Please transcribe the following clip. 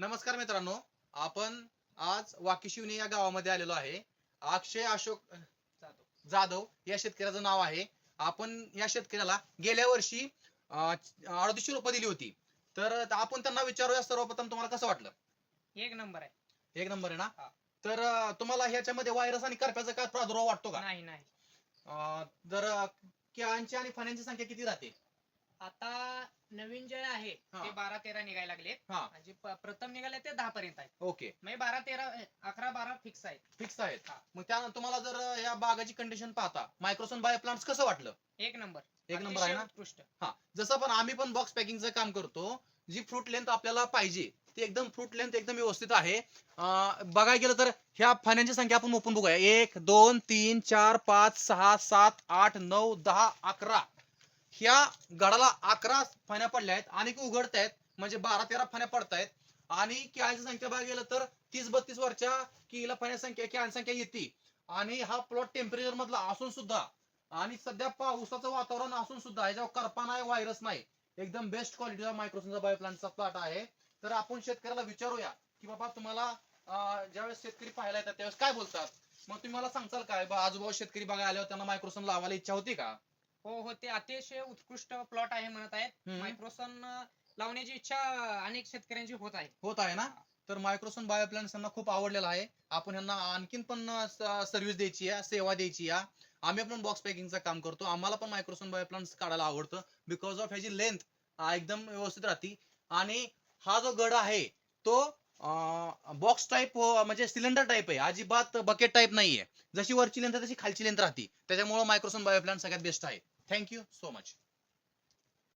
नमस्कार मित्रांनो, आपण आज वाकीशिवनी या गावामध्ये आलेलो आहे. अक्षय अशोक जाधव या शेतकऱ्याचं नाव आहे. आपण या शेतकऱ्याला गेल्या वर्षी 3800 रुपये दिली होती. तर आपण त्यांना विचारूया, सर्वप्रथम तुम्हाला कसं वाटलं? एक नंबर आहे. एक नंबर आहे ना? हा. तर तुम्हाला ह्याच्यामध्ये व्हायरस आणि करप्याचा काय प्रादुर्भाव वाटतो का? नाही नाही. जर केळांची आणि फण्यांची संख्या किती राहते? आता नवीन जे आहे हा. ते 12-13 निघायला लागले. हा. म्हणजे प्रथम निघाले ते 10 पर्यंत आहे. ओके, म्हणजे 12-13 11-12 फिक्स आहे. फिक्स आहेत. हा. मग त्यानंतर तुम्हाला जर या बागाची कंडिशन पाहता मायक्रोसन बायो प्लांट्स कसं वाटलं? एक नंबर. एक नंबर आहे ना? अतिशय उत्कृष्ट. हा, जसं पण आम्ही पण बॉक्स पॅकिंगचं काम करतो. जी फ्रूट लेंथ आपल्याला पाहिजे ती एकदम फ्रूट लेंथ एकदम व्यवस्थित आहे. बघायला गेलं तर ह्या फाण्यांची संख्या आपण ओपन बघूया. 1 2 3 4 5 6 7 8 9 10 11. ह्या गडाला 11 फाण्या पडल्या आहेत आणि उघडत आहेत, म्हणजे 12-13 फाण्या पडतायत. आणि केळाची संख्या बघायला गेलं तर 30-32 वरच्या केळीला फाण्या संख्या केळांची संख्या येते. आणि हा प्लॉट टेम्परेचर मधला असून सुद्धा आणि सध्या पावसाचं वातावरण असून सुद्धा याच्यावर करपा नाही, व्हायरस नाही, एकदम बेस्ट क्वालिटीचा मायक्रोसनचा बायो प्लांटचा प्लॉट आहे. तर आपण शेतकऱ्याला विचारूया की बाबा तुम्हाला ज्यावेळेस शेतकरी पाहायला येतात त्यावेळेस काय बोलतात. मग तुम्ही मला सांगचाल काय आजूबाजू शेतकरी बघायला आल्यावर त्यांना मायक्रोसन लावायला इच्छा होती का? हो हो, ते अतिशय उत्कृष्ट प्लॉट आहे म्हणत आहेत. मायक्रोसन लावण्याची इच्छा अनेक शेतकऱ्यांची होत आहे. होत आहे ना? तर मायक्रोसन बायो प्लांट्स यांना खूप आवडलेला आहे. आपण यांना आणखीन पण सर्व्हिस द्यायची आहे, सेवा द्यायची आहे. आम्ही पण बॉक्स पॅकिंगचं काम करतो. आम्हाला पण मायक्रोसन बायो प्लांट्स काढायला आवडतं, बिकॉज ऑफ ह्याची लेंथ एकदम व्यवस्थित राहते. आणि हा जो गड आहे तो बॉक्स टाईप म्हणजे सिलेंडर टाईप आहे, अजिबात बकेट टाईप नाहीये. जशी वरची लेंथ आहे तशी खालची लेंथ राहते. त्याच्यामुळे मायक्रोसन बायो प्लांट सगळ्यात बेस्ट आहे. Thank you so much.